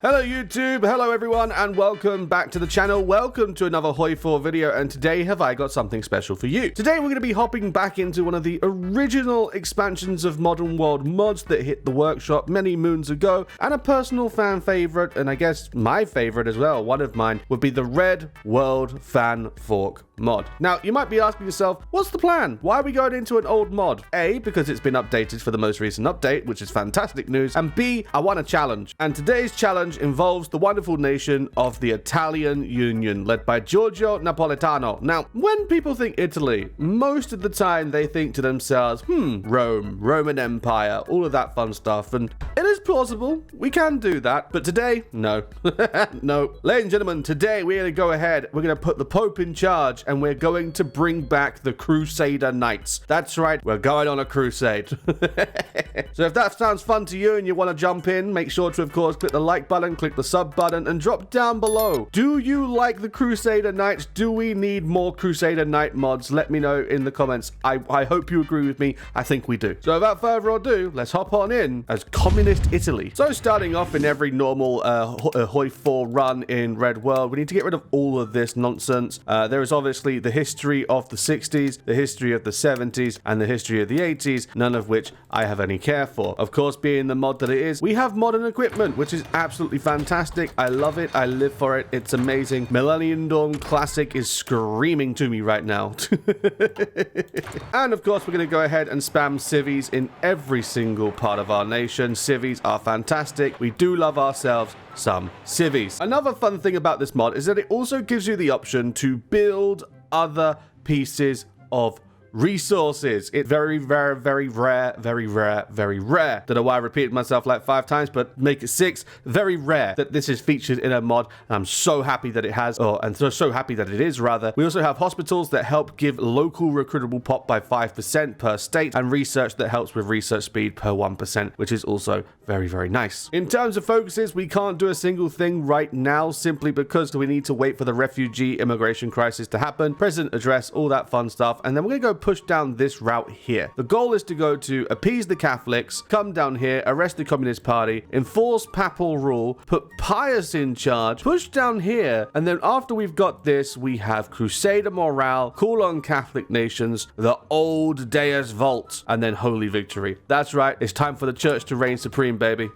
Hello YouTube, hello everyone, and welcome back to the channel. Welcome to another HOI4 video, and today have I got something special for you. Today we're going to be hopping back into one of the original expansions of Modern World mods that hit the workshop many moons ago, and a personal fan favorite, and I guess my favorite as well, one of mine, would be the Red World Fan Fork mod. Now, you might be asking yourself, what's the plan? Why are we going into an old mod? A, because it's been updated for the most recent update, which is fantastic news, and B, I want a challenge. And today's challenge involves the wonderful nation of the Italian Union, led by Giorgio Napolitano. Now, when people think Italy, most of the time they think to themselves, Rome, Roman Empire, all of that fun stuff, and it is plausible, we can do that, but today, no. No. Ladies and gentlemen, today we're going to go ahead, we're going to put the Pope in charge, and we're going to bring back the Crusader Knights. That's right, we're going on a crusade. So if that sounds fun to you and you want to jump in, make sure to, of course, click the like button, click the sub button, and drop down below. Do you like the Crusader Knights? Do we need more Crusader Knight mods? Let me know in the comments. I hope you agree with me. I think we do. So without further ado, let's hop on in as Communist Italy. So starting off in every normal HOI4 run in Red World, we need to get rid of all of this nonsense. There is obviously the history of the 60s, the history of the 70s, and the history of the 80s, none of which I have any care for. Of course, being the mod that it is, we have modern equipment, which is absolutely fantastic. I love it. I live for it. It's amazing. Millennium Dawn Classic is screaming to me right now. And of course, we're going to go ahead and spam civvies in every single part of our nation. Civvies are fantastic. We do love ourselves some civvies. Another fun thing about this mod is that it also gives you the option to build other pieces of resources. It's very rare, very rare, very rare, very rare. Don't know why I repeated myself like 5 times, but make it 6. Very rare that this is featured in a mod, and I'm so happy that it has, and so happy that it is, rather. We also have hospitals that help give local recruitable pop by 5% per state, and research that helps with research speed per 1%, which is also very, very nice. In terms of focuses, we can't do a single thing right now, simply because we need to wait for the refugee immigration crisis to happen, president address, all that fun stuff, and then we're gonna go push down this route here. The goal is to go to appease the Catholics, come down here, arrest the Communist Party, enforce Papal rule, put Pius in charge, push down here, and then after we've got this, we have Crusader morale, call on Catholic nations, the old Deus Vault, and then holy victory. That's right, it's time for the church to reign supreme, baby.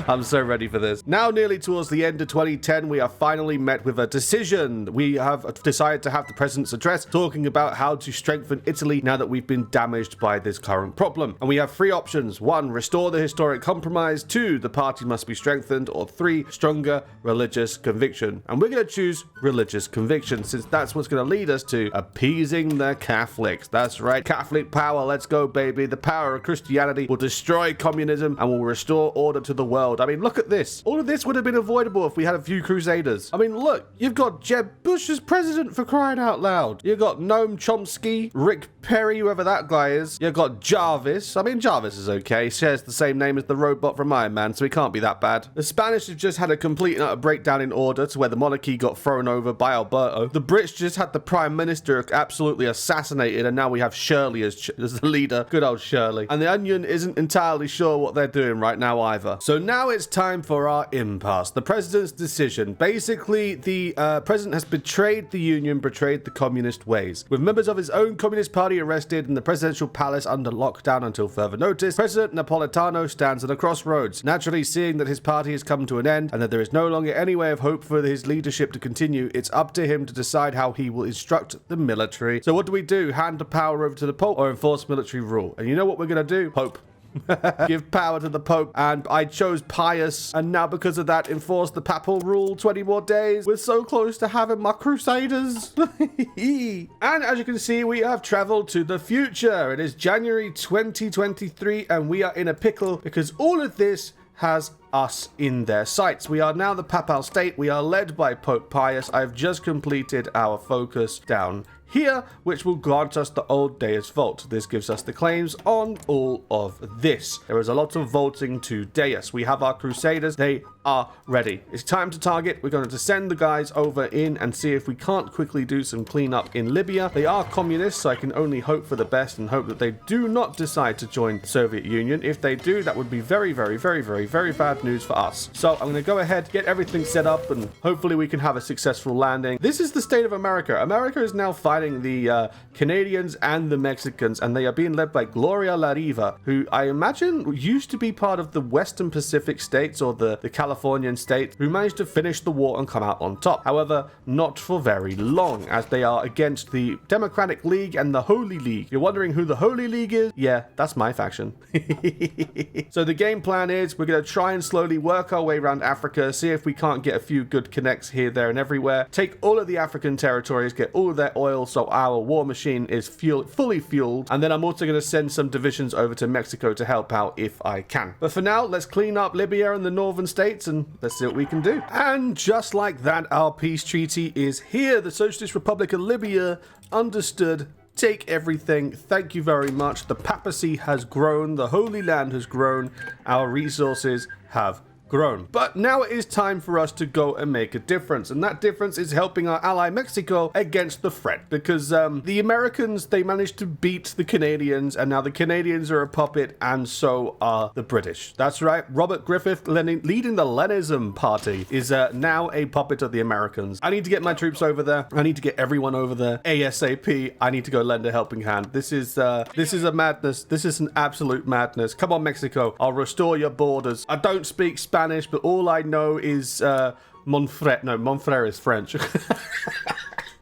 I'm so ready for this. Now, nearly towards the end of 2010, we are finally met with a decision. We have decided to have the president's address talking about how to strengthen Italy now that we've been damaged by this current problem. And we have 3 options. 1, restore the historic compromise. 2, the party must be strengthened. Or 3, stronger religious conviction. And we're going to choose religious conviction, since that's what's going to lead us to appeasing the Catholics. That's right, Catholic power, let's go, baby. The power of Christianity will destroy communism and will restore order to the world. I mean, look at this. All of this would have been avoidable if we had a few Crusaders. I mean, look, you've got Jeb Bush as president, for crying out loud. You've got Noam Chomsky, Rick Perry, whoever that guy is. You've got Jarvis. I mean, Jarvis is okay. He shares the same name as the robot from Iron Man, so he can't be that bad. The Spanish have just had a complete and utter breakdown in order, to where the monarchy got thrown over by Alberto. The Brits just had the prime minister absolutely assassinated, and now we have Shirley as the leader. Good old Shirley. And the Onion isn't entirely sure what they're doing right now either. So now it's time for our impasse. The president's decision. Basically, the president has betrayed the Union, betrayed the communist ways. With members of his own Communist Party arrested and the presidential palace under lockdown until further notice, President Napolitano stands at a crossroads. Naturally, seeing that his party has come to an end and that there is no longer any way of hope for his leadership to continue, it's up to him to decide how he will instruct the military. So what do? Hand the power over to the Pope or enforce military rule? And you know what we're going to do? Pope. Give power to the Pope, and I chose Pius, and now because of that, enforce the Papal rule. 20 more days. We're so close to having my Crusaders. And as you can see, we have traveled to the future. It is January 2023, and we are in a pickle because all of this has us in their sights. We are now the Papal state. We are led by Pope Pius. I've just completed our focus down here, which will grant us the old Deus Vault. This gives us the claims on all of this. There is a lot of vaulting to Deus. We have our Crusaders. They are ready. It's time to target. We're going to send the guys over in and see if we can't quickly do some cleanup in Libya. They are communists, so I can only hope for the best and hope that they do not decide to join the Soviet Union. If they do, that would be very, very, very, very, very bad bad news for us. So I'm going to go ahead, get everything set up, and hopefully we can have a successful landing. This is the state of America. America is now fighting the Canadians and the Mexicans, and they are being led by Gloria La Riva, who I imagine used to be part of the Western Pacific states or the Californian states, who managed to finish the war and come out on top. However, not for very long, as they are against the Democratic League and the Holy League. You're wondering who the Holy League is? Yeah, that's my faction. So the game plan is we're going to try and slowly work our way around Africa, see if we can't get a few good connects here, there, and everywhere, take all of the African territories, get all of their oil so our war machine is fully fueled, and then I'm also going to send some divisions over to Mexico to help out if I can. But for now, let's clean up Libya and the northern states, and let's see what we can do. And just like that, our peace treaty is here. The Socialist Republic of Libya understood. Take everything. Thank you very much. The papacy has grown. The Holy Land has grown. Our resources have grown. But now it is time for us to go and make a difference, and that difference is helping our ally Mexico against the threat, because the Americans, they managed to beat the Canadians, and now the Canadians are a puppet, and so are the British. That's right, Robert Griffith, leading the Lenism party, is now a puppet of the Americans. I need to get my troops over there. I need to get everyone over there ASAP. I need to go lend a helping hand. This is a madness. This is an absolute madness. Come on, Mexico, I'll restore your borders. I don't speak Spanish, but all I know is Monfrere is French.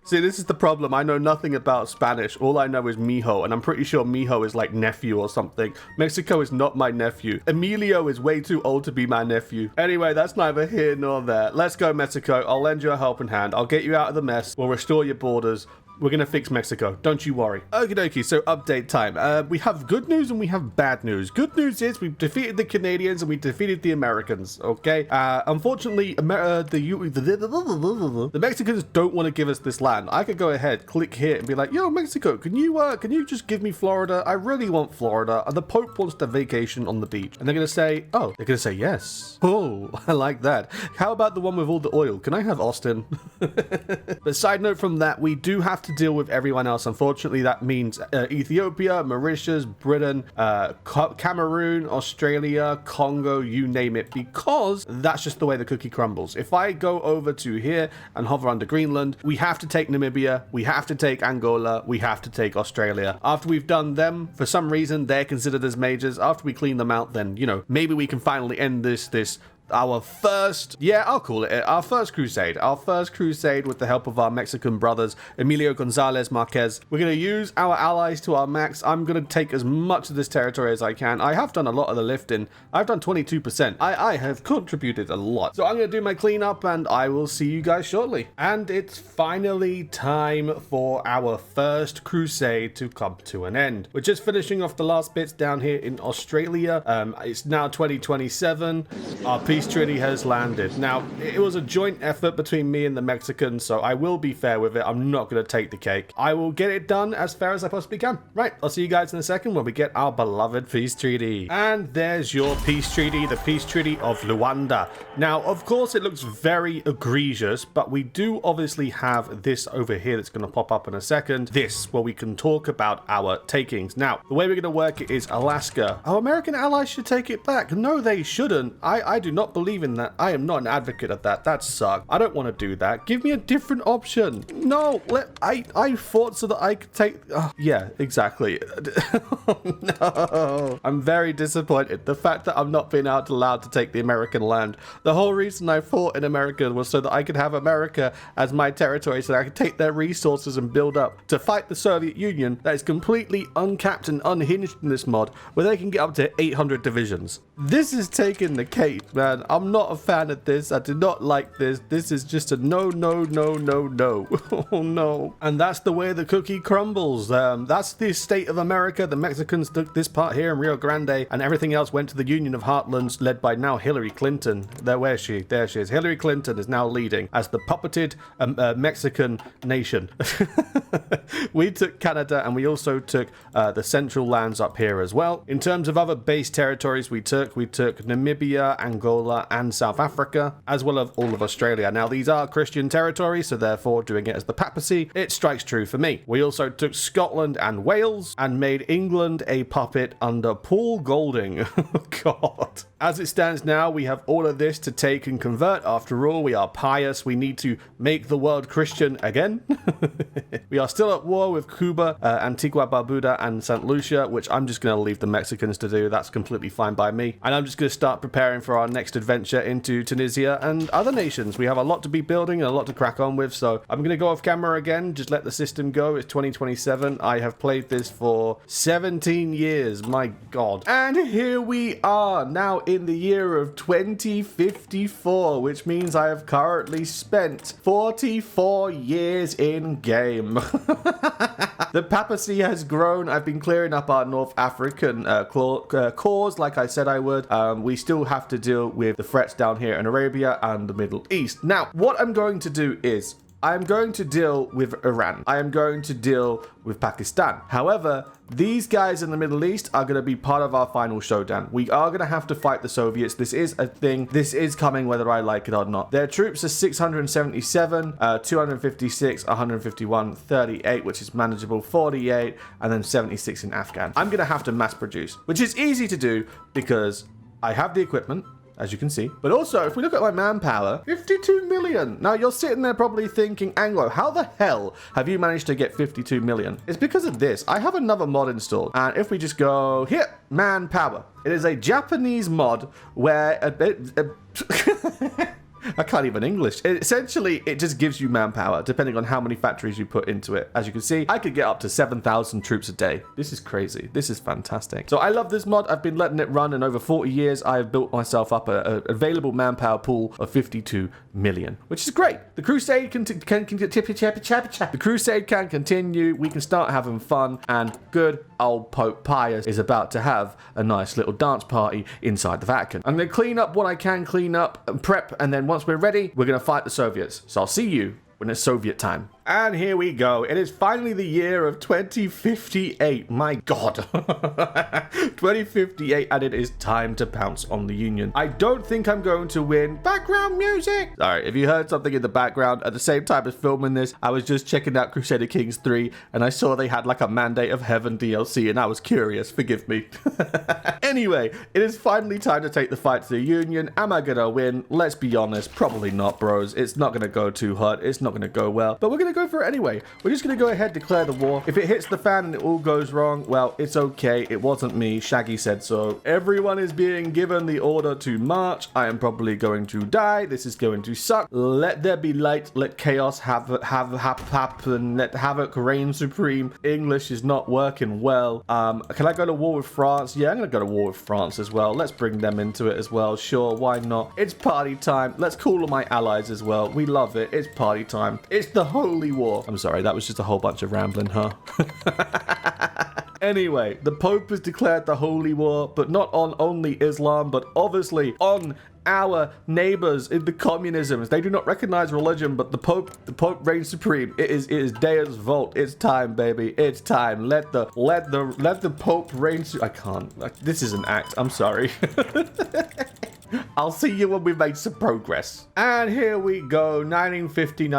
See, this is the problem. I know nothing about Spanish. All I know is mijo, and I'm pretty sure mijo is like nephew or something. Mexico is not my nephew. Emilio is way too old to be my nephew. Anyway, that's neither here nor there. Let's go, Mexico. I'll lend you a helping hand. I'll get you out of the mess. We'll restore your borders. We're going to fix Mexico. Don't you worry. Okie dokie, so update time. We have good news and we have bad news. Good news is we've defeated the Canadians and we defeated the Americans, okay? Unfortunately, the Mexicans don't want to give us this land. I could go ahead, click here and be like, yo, Mexico, can you just give me Florida? I really want Florida. And the Pope wants to vacation on the beach. And they're going to say, oh, they're going to say yes. Oh, I like that. How about the one with all the oil? Can I have Austin? But side note from that, we do have to deal with everyone else. Unfortunately, that means Ethiopia, Mauritius, Britain, Cameroon, Australia, Congo, you name it, because that's just the way the cookie crumbles. If I go over to here and hover under Greenland, we have to take Namibia, we have to take Angola, we have to take Australia. After we've done them, for some reason, they're considered as majors. After we clean them out, then, you know, maybe we can finally end this our first, yeah, I'll call it our first crusade. Our first crusade with the help of our Mexican brothers, Emilio Gonzalez Marquez. We're going to use our allies to our max. I'm going to take as much of this territory as I can. I have done a lot of the lifting. I've done 22%. I have contributed a lot. So I'm going to do my cleanup and I will see you guys shortly. And it's finally time for our first crusade to come to an end. We're just finishing off the last bits down here in Australia. It's now 2027. Our peace treaty has landed. Now, it was a joint effort between me and the Mexicans, so I will be fair with it. I'm not going to take the cake. I will get it done as fair as I possibly can. Right, I'll see you guys in a second when we get our beloved peace treaty. And there's your peace treaty, the peace treaty of Luanda. Now, of course, it looks very egregious, but we do obviously have this over here that's going to pop up in a second. This, where we can talk about our takings. Now, the way we're going to work it is Alaska. Our American allies should take it back. No, they shouldn't. I do not believe in that. I am not an advocate of that. That sucks. I don't want to do that. Give me a different option. No, I fought so that I could take... yeah, exactly. Oh, no. I'm very disappointed. The fact that I'm not being allowed to take the American land. The whole reason I fought in America was so that I could have America as my territory, so that I could take their resources and build up to fight the Soviet Union that is completely uncapped and unhinged in this mod, where they can get up to 800 divisions. This is taking the cake, man. I'm not a fan of this. I do not like this. This is just a no, no, no, no, no. Oh, no. And that's the way the cookie crumbles. That's the state of America. The Mexicans took this part here in Rio Grande, and everything else went to the Union of Heartlands, led by now Hillary Clinton. Where is she? There she is. Hillary Clinton is now leading as the puppeted Mexican nation. We took Canada, and we also took the central lands up here as well. In terms of other base territories we took Namibia, Angola, Angola and South Africa, as well as all of Australia. Now, these are Christian territories, so therefore doing it as the papacy, it strikes true for me. We also took Scotland and Wales and made England a puppet under Paul Golding. Oh, God. As it stands now, we have all of this to take and convert. After all, we are pious. We need to make the world Christian again. We are still at war with Cuba, Antigua Barbuda, and St. Lucia, which I'm just going to leave the Mexicans to do. That's completely fine by me. And I'm just going to start preparing for our next adventure into Tunisia and other nations. We have a lot to be building and a lot to crack on with, so I'm going to go off camera again, just let the system go. It's 2027. I have played this for 17 years. My God. And here we are now in the year of 2054, which means I have currently spent 44 years in game. The papacy has grown. I've been clearing up our North African cause, like I said I would. We still have to deal with the threats down here in Arabia and the Middle East. Now, what I'm going to do is I'm going to deal with Iran. I am going to deal with Pakistan. However, these guys in the Middle East are going to be part of our final showdown. We are going to have to fight the Soviets. This is a thing. This is coming whether I like it or not. Their troops are 677, 256, 151, 38, which is manageable, 48, and then 76 in Afghan. I'm going to have to mass produce, which is easy to do because I have the equipment, as you can see. But also, if we look at my manpower, 52 million. Now, you're sitting there probably thinking, Anglo, how the hell have you managed to get 52 million? It's because of this. I have another mod installed. And if we just go here, manpower. It is a Japanese mod where I can't even English. Essentially, it just gives you manpower, depending on how many factories you put into it. As you can see, I could get up to 7,000 troops a day. This is crazy. This is fantastic. So I love this mod. I've been letting it run, and over 40 years, I have built myself up an available manpower pool of 52 million, which is great. The Crusade the Crusade can continue. We can start having fun, and good old Pope Pius is about to have a nice little dance party inside the Vatican. I'm going to clean up what I can clean up and prep, and then once we're ready, we're going to fight the Soviets. So I'll see you when it's Soviet time. And here we go. It is finally the year of 2058. My God. 2058, and it is time to pounce on the Union. I don't think I'm going to win. Background music. Sorry, if you heard something in the background at the same time as filming this, I was just checking out Crusader Kings 3, and I saw they had like a Mandate of Heaven DLC, and I was curious. Forgive me. Anyway, it is finally time to take the fight to the Union. Am I gonna win? Let's be honest, probably not, bros. It's not gonna go too hot. It's not gonna go well, but we're gonna go for it anyway. We're just gonna go ahead, declare the war. If it hits the fan and it all goes wrong, well, it's okay. It wasn't me. Shaggy said so. Everyone is being given the order to march. I am probably going to die. This is going to suck. Let there be light. Let chaos happen. Let havoc reign supreme. English is not working well. Can I go to war with France? Yeah, I'm gonna go to war with France as well. Let's bring them into it as well. Sure, why not? It's party time. Let's call all my allies as well. We love it. It's party time. It's the Holy War. I'm sorry, that was just a whole bunch of rambling, huh? Anyway, the Pope has declared the Holy War, but not on only Islam, but obviously on our neighbors in the communisms. They do not recognize religion, but the Pope reigns supreme. It is Deus Vult. It's time, baby. It's time. Let the Pope reign. I can't. This is an act. I'm sorry. I'll see you when we've made some progress. And here we go, 2059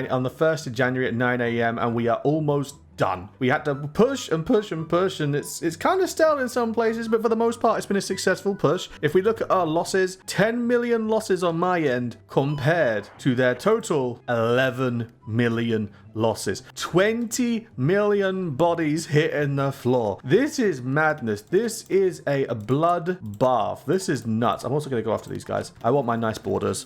on the 1st of January at 9 a.m. and we are almost done. We had to push and push and push, and it's kind of stalled in some places, but for the most part, it's been a successful push. If we look at our losses, 10 million losses on my end compared to their total 11 million losses. 20 million bodies hitting the floor. This is madness. This is a blood bath. This is nuts. I'm also going to go after these guys. I want my nice borders.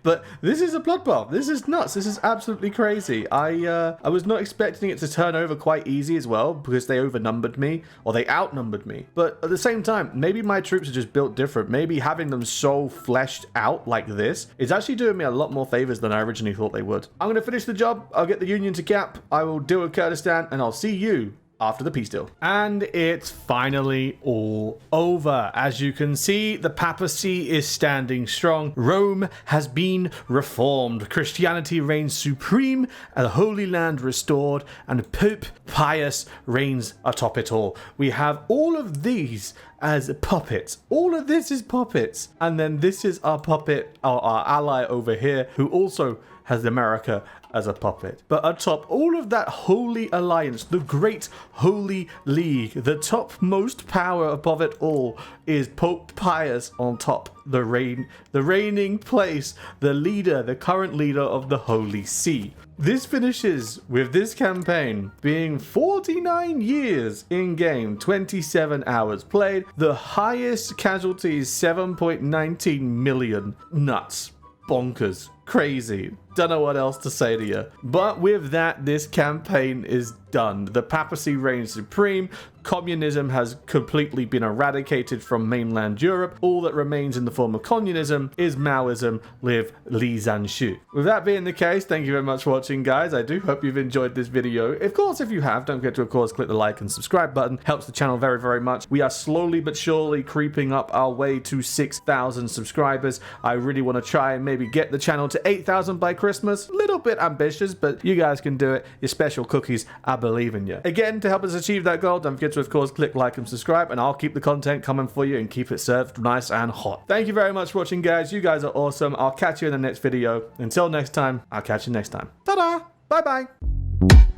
But this is a bloodbath. This is nuts. This is absolutely crazy. I was not expecting it to turn over quite easy as well, because they overnumbered me, or they outnumbered me. But at the same time, maybe my troops are just built different. Maybe having them so fleshed out like this is actually doing me a lot more favors than I originally thought they would. I'm going to finish the job. I'll get the Union to Gap. I will deal with Kurdistan, and I'll see you after the peace deal. And it's finally all over. As you can see, the papacy is standing strong. Rome has been reformed. Christianity reigns supreme, and the Holy Land restored, and Pope Pius reigns atop it all. We have all of these as puppets. All of this is puppets. And then this is our puppet, our ally over here, who also has America as a puppet. But atop all of that holy alliance, the great holy league, the topmost power above it all is Pope Pius on top, the reigning place, the leader, the current leader of the Holy See. This finishes with this campaign being 49 years in game, 27 hours played, the highest casualties 7.19 million. Nuts. Bonkers. Crazy. Don't know what else to say to you. But with that, this campaign is done. The papacy reigns supreme. Communism has completely been eradicated from mainland Europe. All that remains in the form of communism is Maoism. Live Li Zhanshu. With that being the case, thank you very much for watching, guys. I do hope you've enjoyed this video. Of course, if you have, don't forget to, of course, click the like and subscribe button. Helps the channel very, very much. We are slowly but surely creeping up our way to 6,000 subscribers. I really want to try and maybe get the channel to 8,000 by Christmas. Little bit ambitious, but you guys can do it. You're special cookies. I believe in you. Again, to help us achieve that goal, don't forget to, of course, click like and subscribe, and I'll keep the content coming for you and keep it served nice and hot. Thank you very much for watching, guys. You guys are awesome. I'll catch you in the next video. Until next time, I'll catch you next time. Ta-da! Bye-bye!